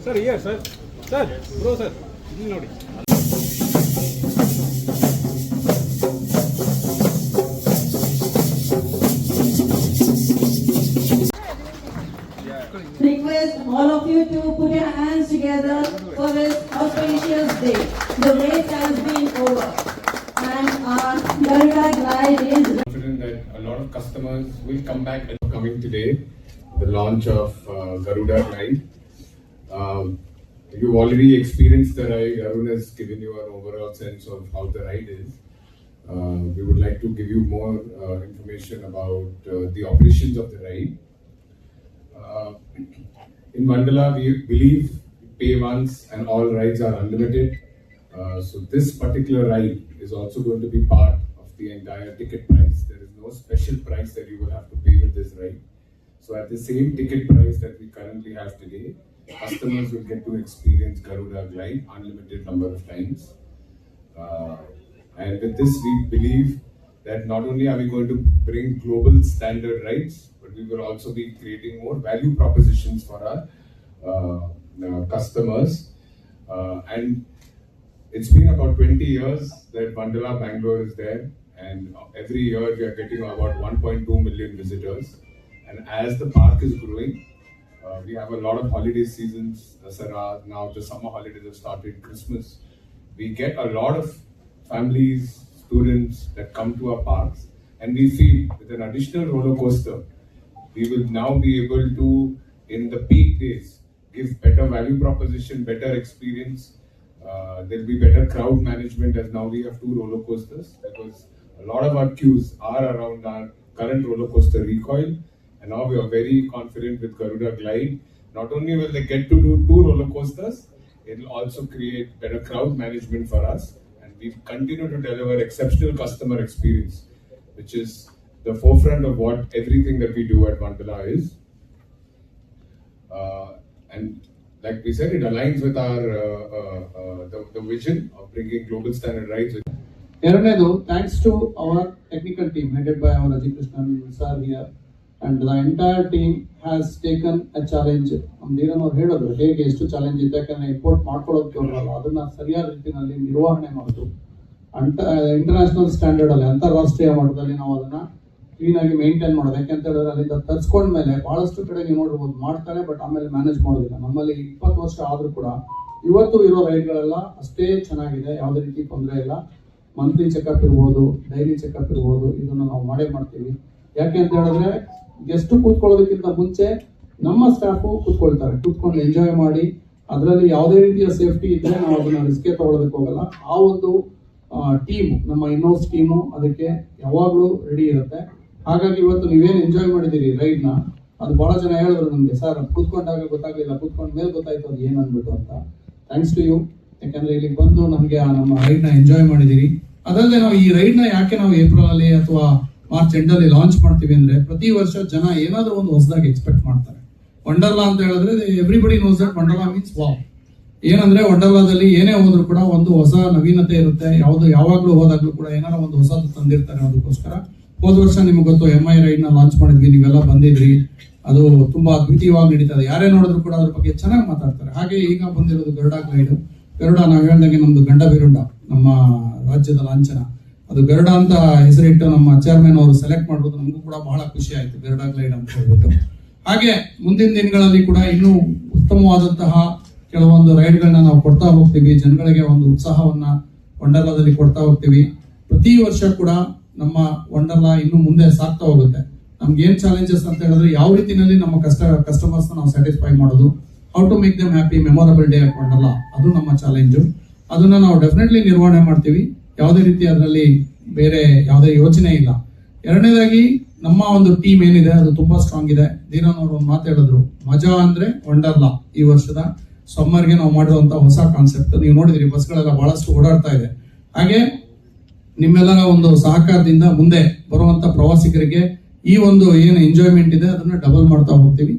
Sir, here, sir. Sir, bro, sir. Nodi. Request all of you to put your hands together for this auspicious day. The race has been over, and our Garuda Glide is confident that a lot of customers will come back and coming today, the launch of Garuda Glide. You've already experienced the ride. Arun has given you an overall sense of how the ride is. We would like to give you more information about the operations of the ride. In Wonderla, we believe pay once and all rides are unlimited. So this particular ride is also going to be part of the entire ticket price. There is no special price that you will have to pay with this ride. So at the same ticket price that we currently have today, customers will get to experience Garuda Glide unlimited number of times. And with this, we believe that not only are we going to bring global standard rides, but we will also be creating more value propositions for our customers. And it's been about 20 years that Wonderla Bangalore is there, and every year we are getting about 1.2 million visitors. And as the park is growing, we have a lot of holiday seasons, Dasara, now the summer holidays have started, Christmas. We get a lot of families, students that come to our parks, and we feel with an additional roller coaster, we will now be able to, in the peak days, give better value proposition, better experience. There'll be better crowd management, as now we have 2 roller coasters, because a lot of our queues are around our current roller coaster Recoil. And now we are very confident with Garuda Glide. Not only will they get to do 2 roller coasters, it will also create better crowd management for us. And we continue to deliver exceptional customer experience, which is the forefront of what everything that we do at Wonderla is. And like we said, it aligns with our the vision of bringing global standard rides. ಎರಡನೇದು, thanks to our technical team headed by our Raji Krishnan sir here, and the entire team has taken a challenge. ನಮ್ದೇನೋ ಹೇಳಿದ್ರು ಹೇಗೆ ಎಷ್ಟು challenge ಇದೆ, ಯಾಕಂದ್ರೆ import ಮಾಡ್ಕೊಳ್ಳೋದಕ್ಕೆ ಹೋಗಲ್ಲ, ಅದನ್ನ ಸರಿಯಾದ ರೀತಿಯಲ್ಲಿ ನಿರ್ವಹಣೆ ಮಾಡೋದು, ಇಂಟರ್ನ್ಯಾಷನಲ್ ಸ್ಟ್ಯಾಂಡರ್ಡ್ ಅಲ್ಲಿ ಅಂತಾರಾಷ್ಟ್ರೀಯ ಮಟ್ಟದಲ್ಲಿ ನಾವು ಅದನ್ನ ಕ್ಲೀನ್ ಆಗಿ ಮೇಂಟೈನ್ ಮಾಡೋದು. ಯಾಕೆಂತ ಹೇಳಿದ್ರೆ ಅಲ್ಲಿಂದ ತರಿಸ್ಕೊಂಡ್ಮೇಲೆ ಬಹಳಷ್ಟು ಕಡೆ ನೀವು ನೋಡಿರ್ಬೋದು ಮಾಡ್ತಾರೆ, ಬಟ್ ಆಮೇಲೆ ಮ್ಯಾನೇಜ್ ಮಾಡೋದಿಲ್ಲ. ನಮ್ಮಲ್ಲಿ 20 ವರ್ಷ ಆದ್ರೂ ಕೂಡ ಇವತ್ತು ಇರೋ ರೈಡ್ಗಳೆಲ್ಲ ಅಷ್ಟೇ ಚೆನ್ನಾಗಿದೆ, ಯಾವುದೇ ರೀತಿ ತೊಂದರೆ ಇಲ್ಲ. ಮಂತ್ಲಿ ಚೆಕಪ್ ಇರ್ಬೋದು, ಡೈಲಿ ಚೆಕಪ್ ಇರ್ಬೋದು, ಇದನ್ನ ನಾವು ಮಾಡೇ ಮಾಡ್ತೀವಿ. ಯಾಕೆ ಅಂತ ಹೇಳಿದ್ರೆ ಗೆಸ್ಟ್ ಕೂತ್ಕೊಳ್ಳೋದಕ್ಕಿಂತ ಮುಂಚೆ ನಮ್ಮ ಸ್ಟಾಫು ಕೂತ್ಕೊಂಡು ಎಂಜಾಯ್ ಮಾಡಿ, ಅದರಲ್ಲಿ ಯಾವುದೇ ರೀತಿಯ ಸೇಫ್ಟಿ ಇದ್ರೆ ನಾವು ಅದನ್ನ ರಿಸ್ಕೆ ತಗೊಳ್ಳೋದಕ್ಕೆ ಹೋಗಲ್ಲ. ಆ ಒಂದು ಟೀಮ್, ನಮ್ಮ ಇನ್ನೋಸ್ ಟೀಮು ಅದಕ್ಕೆ ಯಾವಾಗಲೂ ರೆಡಿ ಇರುತ್ತೆ. ಹಾಗಾಗಿ ಇವತ್ತು ನೀವೇನು ಎಂಜಾಯ್ ಮಾಡಿದ್ದೀರಿ ರೈಡ್ನ, ಅದು ಬಹಳ ಜನ ಹೇಳಿದ್ರು ನಮಗೆ, ಸರ್ ಕೂತ್ಕೊಂಡಾಗ ಗೊತ್ತಾಗಲಿಲ್ಲ, ಕೂತ್ಕೊಂಡ ಮೇಲೆ ಗೊತ್ತಾಯ್ತು ಅದು ಏನು ಅಂದ್ಬಿಟ್ಟು ಅಂತ. ಥ್ಯಾಂಕ್ಸ್ ಟು ಯು, ಯಾಕಂದ್ರೆ ಇಲ್ಲಿಗೆ ಬಂದು ನಮಗೆ ನಮ್ಮ ರೈಡ್ನ ಎಂಜಾಯ್ ಮಾಡಿದ್ದೀರಿ. ಅದಲ್ಲದೆ ನಾವು ಈ ರೈಡ್ನ ಯಾಕೆ ನಾವು ಏಪ್ರಿಲ್ ಅಲ್ಲಿ ಅಥವಾ ಮಾರ್ಚ್ ಎಂಡ್ ಅಲ್ಲಿ ಲಾಂಚ್ ಮಾಡ್ತೀವಿ ಅಂದ್ರೆ, ಪ್ರತಿ ವರ್ಷ ಜನ ಏನಾದ್ರೂ ಒಂದು ಹೊಸದಾಗಿ ಎಕ್ಸ್ಪೆಕ್ಟ್ ಮಾಡ್ತಾರೆ. ವಂಡರ್ಲಾ ಅಂತ ಹೇಳಿದ್ರೆ everybody knows that Wonderla means wow. ಏನಂದ್ರೆ ವಂಡರ್ಲಾದಲ್ಲಿ ಏನೇ ಹೋದ್ರು ಕೂಡ ಒಂದು ಹೊಸ ನವೀನತೆ ಇರುತ್ತೆ. ಯಾವಾಗ್ಲೂ ಹೋದಾಗ್ಲೂ ಕೂಡ ಏನಾರ ಒಂದು ಹೊಸದು ತಂದಿರ್ತಾರೆ. ಅದಕ್ಕೋಸ್ಕರ ಹೋದ ವರ್ಷ ನಿಮ್ಗೆ ಗೊತ್ತು MI ರೈಡ್ ನ ಲಾಂಚ್ ಮಾಡಿದ್ವಿ, ನೀವೆಲ್ಲ ಬಂದಿದ್ರಿ. ಅದು ತುಂಬಾ ಅದ್ವಿತೀಯವಾಗಿ ನಡೀತದೆ, ಯಾರೇ ನೋಡಿದ್ರು ಕೂಡ ಅದ್ರ ಬಗ್ಗೆ ಚೆನ್ನಾಗಿ ಮಾತಾಡ್ತಾರೆ. ಹಾಗೆ ಈಗ ಬಂದಿರೋದು ಗರುಡ ಗ್ಲೈಡ್. ಗರುಡ ನಾವು ಹೇಳ್ದಂಗೆ ನಮ್ದು ಗಂಡ ಬಿರುಂಡ, ನಮ್ಮ ರಾಜ್ಯದ ಲಾಂಛನ. ಅದು ಗರುಡ ಅಂತ ಹೆಸರಿಟ್ಟು ನಮ್ಮ ಚೇರ್ಮನ್ ಅವರು ಸೆಲೆಕ್ಟ್ ಮಾಡೋದು ನಮಗೂ ಕೂಡ ಬಹಳ ಖುಷಿ ಆಯ್ತು, ಗರುಡ ಗ್ಲೈಡ್ ಅಂತ ಹೇಳ್ಬಿಟ್ಟು. ಹಾಗೆ ಮುಂದಿನ ದಿನಗಳಲ್ಲಿ ಕೂಡ ಇನ್ನೂ ಉತ್ತಮವಾದಂತಹ ಕೆಲವೊಂದು ರೈಡ್ಗಳನ್ನ ನಾವು ಕೊಡ್ತಾ ಹೋಗ್ತೀವಿ. ಜನಗಳಿಗೆ ಒಂದು ಉತ್ಸಾಹವನ್ನ ವಂಡರ್ಲಾದಲ್ಲಿ ಕೊಡ್ತಾ ಹೋಗ್ತೀವಿ. ಪ್ರತಿ ವರ್ಷ ಕೂಡ ನಮ್ಮ ವಂಡರ್ಲಾ ಇನ್ನು ಮುಂದೆ ಸಾಗ್ತಾ ಹೋಗುತ್ತೆ. ನಮ್ಗೆ ಏನ್ ಚಾಲೆಂಜಸ್ ಅಂತ ಹೇಳಿದ್ರೆ, ಯಾವ ರೀತಿಯಲ್ಲಿ ನಮ್ಮ ಕಸ್ಟಮರ್ಸ್ ನಾವು ಸ್ಯಾಟಿಸ್ಫೈ ಮಾಡೋದು, how to make them happy, memorable day at Wonderla, ಅದು ನಮ್ಮ ಚಾಲೆಂಜು. ಅದನ್ನ ನಾವು ಡೆಫಿನೆಟ್ಲಿ ನಿರ್ವಹಣೆ ಮಾಡ್ತೀವಿ. ಯಾವುದೇ ರೀತಿ ಅದರಲ್ಲಿ ಬೇರೆ ಯಾವುದೇ ಯೋಚನೆ ಇಲ್ಲ. ಎರಡನೇದಾಗಿ ನಮ್ಮ ಒಂದು ಟೀಮ್ ಏನಿದೆ ಅದು ತುಂಬಾ ಸ್ಟ್ರಾಂಗ್ ಇದೆ. ದೀನನ್ ಅವರು ಒಂದು ಮಾತು ಹೇಳಿದ್ರು, ಮಜಾ ಅಂದ್ರೆ ವಂಡರ್ಲಾ. ಈ ವರ್ಷದ ಸಮ್ಮರ್ಗೆ ನಾವು ಮಾಡಿರುವಂತಹ ಹೊಸ ಕಾನ್ಸೆಪ್ಟ್ ನೀವು ನೋಡಿದ್ರಿ, ಬಸ್ಗಳೆಲ್ಲ ಬಹಳಷ್ಟು ಓಡಾಡ್ತಾ ಇದೆ. ಹಾಗೆ ನಿಮ್ಮೆಲ್ಲರ ಒಂದು ಸಹಕಾರದಿಂದ ಮುಂದೆ ಬರುವಂತ ಪ್ರವಾಸಿಗರಿಗೆ ಈ ಒಂದು ಏನು ಎಂಜಾಯ್ಮೆಂಟ್ ಇದೆ ಅದನ್ನ ಡಬಲ್ ಮಾಡ್ತಾ ಹೋಗ್ತೀವಿ.